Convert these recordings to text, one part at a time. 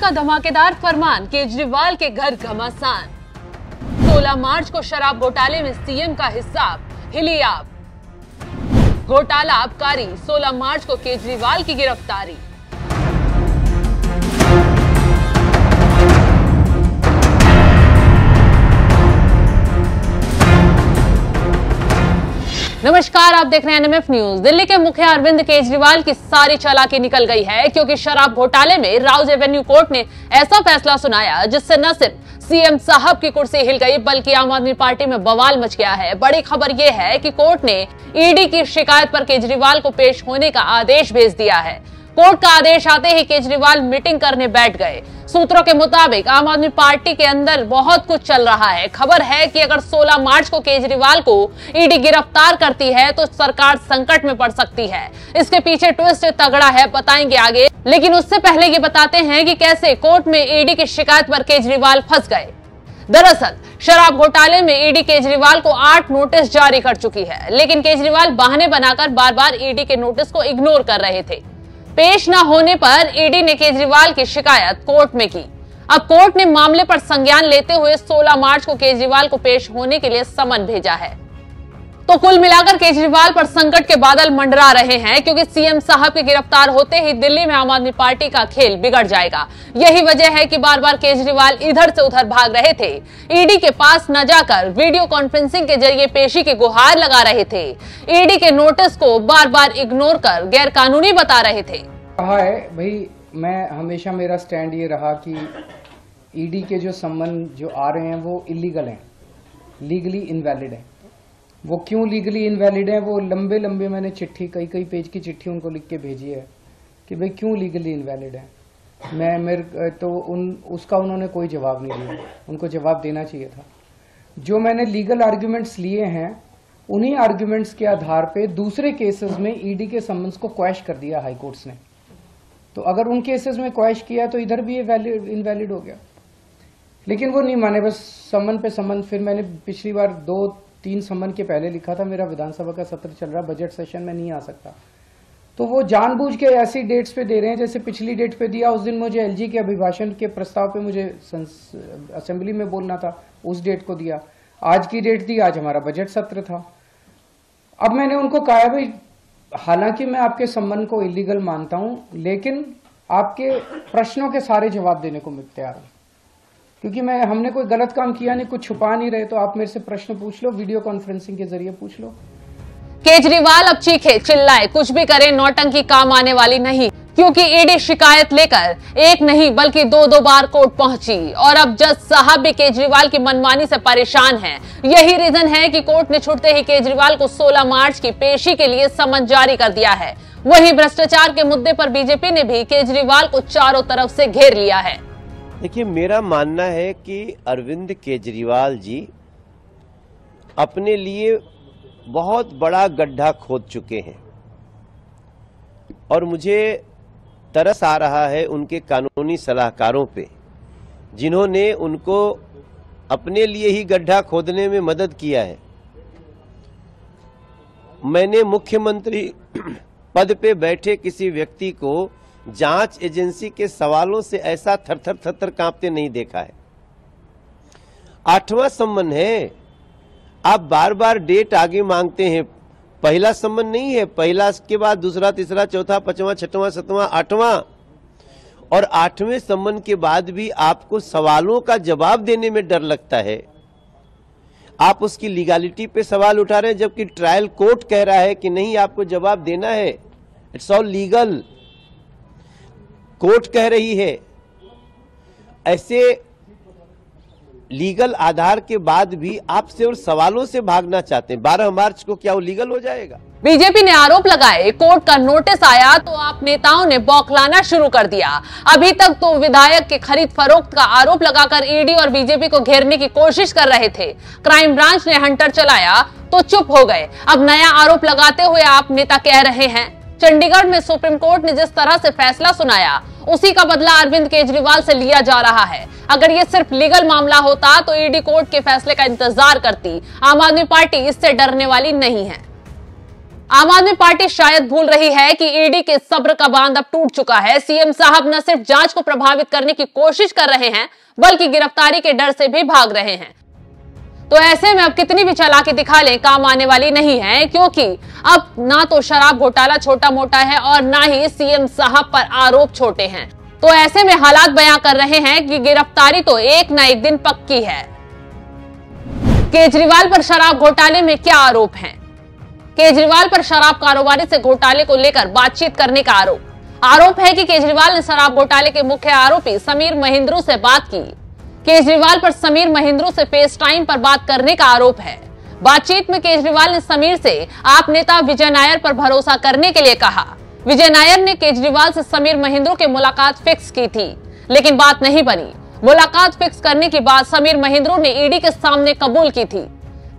का धमाकेदार फरमान, केजरीवाल के घर घमासान। 16 मार्च को शराब घोटाले में सीएम का हिसाब, हिली आप। घोटाला आबकारी, 16 मार्च को केजरीवाल की गिरफ्तारी। नमस्कार, आप देख रहे हैं एनएमएफ न्यूज। दिल्ली के मुखिया अरविंद केजरीवाल की सारी चालाकी निकल गई है, क्योंकि शराब घोटाले में राउज एवेन्यू कोर्ट ने ऐसा फैसला सुनाया जिससे न सिर्फ सीएम साहब की कुर्सी हिल गई, बल्कि आम आदमी पार्टी में बवाल मच गया है। बड़ी खबर यह है कि कोर्ट ने ईडी की शिकायत पर केजरीवाल को पेश होने का आदेश भेज दिया है। कोर्ट का आदेश आते ही केजरीवाल मीटिंग करने बैठ गए। सूत्रों के मुताबिक आम आदमी पार्टी के अंदर बहुत कुछ चल रहा है। खबर है कि अगर 16 मार्च को केजरीवाल को ईडी गिरफ्तार करती है तो सरकार संकट में पड़ सकती है। इसके पीछे ट्विस्ट तगड़ा है, बताएंगे आगे। लेकिन उससे पहले ये बताते हैं कि कैसे कोर्ट में ईडी की शिकायत पर केजरीवाल फंस गए। दरअसल शराब घोटाले में ईडी केजरीवाल को 8 नोटिस जारी कर चुकी है, लेकिन केजरीवाल बहाने बनाकर बार बार ईडी के नोटिस को इग्नोर कर रहे थे। पेश न होने पर ईडी ने केजरीवाल की शिकायत कोर्ट में की। अब कोर्ट ने मामले पर संज्ञान लेते हुए 16 मार्च को केजरीवाल को पेश होने के लिए समन भेजा है। तो कुल मिलाकर केजरीवाल पर संकट के बादल मंडरा रहे हैं, क्योंकि सीएम साहब के गिरफ्तार होते ही दिल्ली में आम आदमी पार्टी का खेल बिगड़ जाएगा। यही वजह है कि बार बार केजरीवाल इधर से उधर भाग रहे थे। ईडी के पास न जाकर वीडियो कॉन्फ्रेंसिंग के जरिए पेशी की गुहार लगा रहे थे। ईडी के नोटिस को बार बार इग्नोर कर गैर कानूनी बता रहे थे। कहा है भाई, मैं हमेशा मेरा स्टैंड ये रहा कि ईडी के जो सम्मन जो आ रहे हैं वो इलीगल हैं, लीगली इनवैलिड हैं। वो क्यों लीगली इनवैलिड है, वो लंबे लंबे मैंने चिट्ठी, कई पेज की चिट्ठी उनको लिख के भेजी है कि भाई क्यों लीगली इनवैलिड है। उसका उन्होंने कोई जवाब नहीं दिया। उनको जवाब देना चाहिए था। जो मैंने लीगल आर्ग्यूमेंट्स लिए हैं, उन्हीं आर्ग्यूमेंट्स के आधार पे दूसरे केसेस में ईडी के सम्मन्स को क्वैश कर दिया हाई कोर्ट्स ने। तो अगर उन केसेस में क्वैश किया तो इधर भी ये इनवैलिड हो गया, लेकिन वो नहीं माने, बस सम्मन पे सम्मन। फिर मैंने पिछली बार 2-3 सम्मन के पहले लिखा था, मेरा विधानसभा का सत्र चल रहा, बजट सेशन में नहीं आ सकता। तो वो जानबूझ के ऐसी डेट्स पे दे रहे हैं। जैसे पिछली डेट पे दिया, उस दिन मुझे एलजी के अभिभाषण के प्रस्ताव पे मुझे असेंबली में बोलना था, उस डेट को दिया। आज की डेट दी, आज हमारा बजट सत्र था। अब मैंने उनको कहा भाई, हालांकि मैं आपके सम्मन को इलीगल मानता हूं, लेकिन आपके प्रश्नों के सारे जवाब देने को मैं तैयार हूं, क्योंकि हमने कोई गलत काम किया नहीं, कुछ छुपा नहीं रहे। तो आप मेरे से प्रश्न पूछ लो, वीडियो कॉन्फ्रेंसिंग के जरिए पूछ लो। केजरीवाल अब चीखे चिल्लाए, कुछ भी करे, नौटंकी काम आने वाली नहीं, क्योंकि ईडी शिकायत लेकर एक नहीं बल्कि 2 बार कोर्ट पहुंची। और अब जज साहब भी केजरीवाल की मनमानी से परेशान हैं। यही रीजन है कि कोर्ट ने छुटते ही केजरीवाल को 16 मार्च की पेशी के लिए समन जारी कर दिया है। वहीं भ्रष्टाचार के मुद्दे पर बीजेपी ने भी केजरीवाल को चारों तरफ से घेर लिया है। देखिए, मेरा मानना है कि अरविंद केजरीवाल जी अपने लिए बहुत बड़ा गड्ढा खोद चुके हैं, और मुझे तरस आ रहा है उनके कानूनी सलाहकारों पे, जिन्होंने उनको अपने लिए ही गड्ढा खोदने में मदद किया है। मैंने मुख्यमंत्री पद पे बैठे किसी व्यक्ति को जांच एजेंसी के सवालों से ऐसा थर थर कांपते नहीं देखा है। 8वां सम्मन है, आप बार बार डेट आगे मांगते हैं। पहला सम्मन नहीं है, पहला के बाद दूसरा, तीसरा, चौथा, 5वां, 6वां, 7वां, 8वां, और 8वें सम्मन के बाद भी आपको सवालों का जवाब देने में डर लगता है। आप उसकी लीगैलिटी पे सवाल उठा रहे हैं, जबकि ट्रायल कोर्ट कह रहा है कि नहीं, आपको जवाब देना है, इट्स ऑल लीगल। कोर्ट कह रही है। ऐसे लीगल आधार के बाद भी आपसे और सवालों से भागना चाहते हैं। 12 मार्च को क्या वो लीगल हो जाएगा? बीजेपी ने आरोप लगाए, कोर्ट का नोटिस आया तो आप नेताओं ने बौखलाना शुरू कर दिया। अभी तक तो विधायक के खरीद फरोख्त का आरोप लगाकर ईडी और बीजेपी को घेरने की कोशिश कर रहे थे। क्राइम ब्रांच ने हंटर चलाया तो चुप हो गए। अब नया आरोप लगाते हुए आप नेता कह रहे हैं। चंडीगढ़ में सुप्रीम कोर्ट ने जिस तरह से फैसला सुनाया, उसी का बदला अरविंद केजरीवाल से लिया जा रहा है। अगर ये सिर्फ लीगल मामला होता तो ईडी कोर्ट के फैसले का इंतजार करती। आम आदमी पार्टी इससे डरने वाली नहीं है। आम आदमी पार्टी शायद भूल रही है कि ईडी के सब्र का बांध अब टूट चुका है। सीएम साहब न सिर्फ जांच को प्रभावित करने की कोशिश कर रहे हैं, बल्कि गिरफ्तारी के डर से भी भाग रहे हैं। तो ऐसे में अब कितनी भी चालाकी दिखा लें, काम आने वाली नहीं है, क्योंकि अब ना तो शराब घोटाला छोटा मोटा है और ना ही सीएम साहब पर आरोप छोटे हैं। तो ऐसे में हालात बयां कर रहे हैं कि गिरफ्तारी तो एक ना एक दिन पक्की है। केजरीवाल पर शराब घोटाले में क्या आरोप हैं? केजरीवाल पर शराब कारोबारी से घोटाले को लेकर बातचीत करने का आरोप है कि केजरीवाल ने शराब घोटाले के मुख्य आरोपी समीर महिंद्रू से बात की। केजरीवाल पर समीर महिंद्रू से फेस टाइम पर बात करने का आरोप है। बातचीत में केजरीवाल ने समीर से आप नेता विजय नायर पर भरोसा करने के लिए कहा। विजय नायर ने केजरीवाल से समीर महिंद्रू की मुलाकात फिक्स की थी, लेकिन बात नहीं बनी। मुलाकात फिक्स करने के बाद समीर महिंद्रू ने ईडी के सामने कबूल की थी।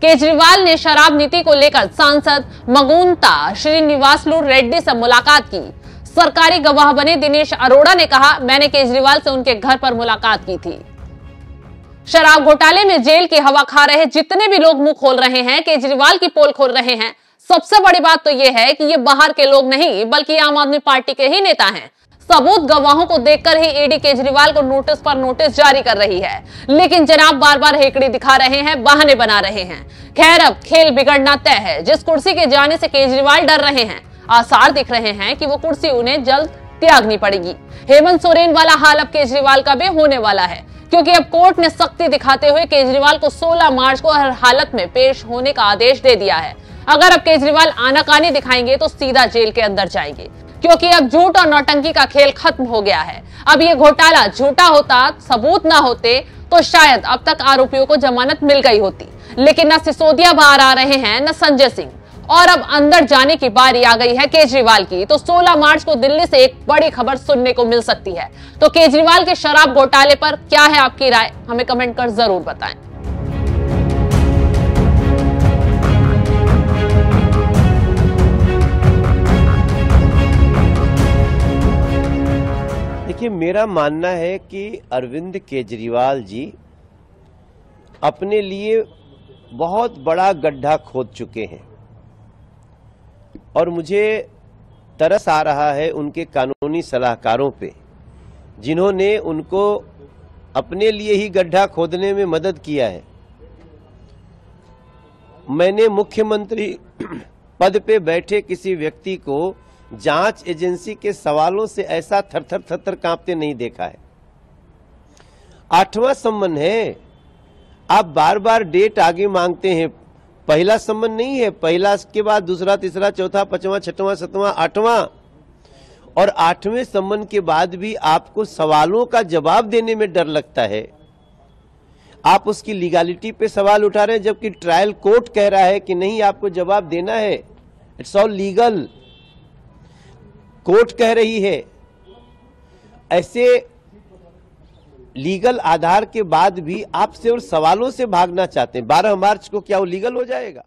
केजरीवाल ने शराब नीति को लेकर सांसद मगुंता श्रीनिवासलू रेड्डी से मुलाकात की। सरकारी गवाह बने दिनेश अरोड़ा ने कहा, मैंने केजरीवाल से उनके घर पर मुलाकात की थी। शराब घोटाले में जेल की हवा खा रहे जितने भी लोग मुंह खोल रहे हैं, केजरीवाल की पोल खोल रहे हैं, सबसे बड़ी बात तो यह है कि ये बाहर के लोग नहीं, बल्कि आम आदमी पार्टी के ही नेता हैं। सबूत गवाहों को देखकर ही ईडी केजरीवाल को नोटिस पर नोटिस जारी कर रही है, लेकिन जनाब बार बार हेकड़ी दिखा रहे हैं, बहाने बना रहे हैं। खैर, अब खेल बिगड़ना तय है। जिस कुर्सी के जाने से केजरीवाल डर रहे हैं, आसार दिख रहे हैं कि वो कुर्सी उन्हें जल्द त्यागनी पड़ेगी। हेमंत सोरेन वाला हाल अब केजरीवाल का भी होने वाला है, क्योंकि अब कोर्ट ने सख्ती दिखाते हुए केजरीवाल को 16 मार्च को हर हालत में पेश होने का आदेश दे दिया है। अगर अब केजरीवाल आनाकानी दिखाएंगे तो सीधा जेल के अंदर जाएंगे, क्योंकि अब झूठ और नौटंकी का खेल खत्म हो गया है। अब ये घोटाला झूठा होता, सबूत ना होते, तो शायद अब तक आरोपियों को जमानत मिल गई होती, लेकिन न सिसोदिया बाहर आ रहे हैं, न संजय सिंह, और अब अंदर जाने की बारी आ गई है केजरीवाल की। तो 16 मार्च को दिल्ली से एक बड़ी खबर सुनने को मिल सकती है। तो केजरीवाल के शराब घोटाले पर क्या है आपकी राय, हमें कमेंट कर जरूर बताएं। देखिए, मेरा मानना है कि अरविंद केजरीवाल जी अपने लिए बहुत बड़ा गड्ढा खोद चुके हैं और मुझे तरस आ रहा है उनके कानूनी सलाहकारों पे, जिन्होंने उनको अपने लिए ही गड्ढा खोदने में मदद किया है। मैंने मुख्यमंत्री पद पे बैठे किसी व्यक्ति को जांच एजेंसी के सवालों से ऐसा थर थर कांपते नहीं देखा है। 8वां सम्मन है, आप बार बार डेट आगे मांगते हैं। पहला सम्मन नहीं है, पहला के बाद दूसरा, तीसरा, चौथा, 5वां, 6वां, 7वां, 8वां, और 8वें सम्मन के बाद भी आपको सवालों का जवाब देने में डर लगता है। आप उसकी लीगैलिटी पे सवाल उठा रहे हैं, जबकि ट्रायल कोर्ट कह रहा है कि नहीं, आपको जवाब देना है, इट्स ऑल लीगल। कोर्ट कह रही है। ऐसे लीगल आधार के बाद भी आप सिर्फ सवालों से भागना चाहते हैं। 12 मार्च को क्या वो लीगल हो जाएगा?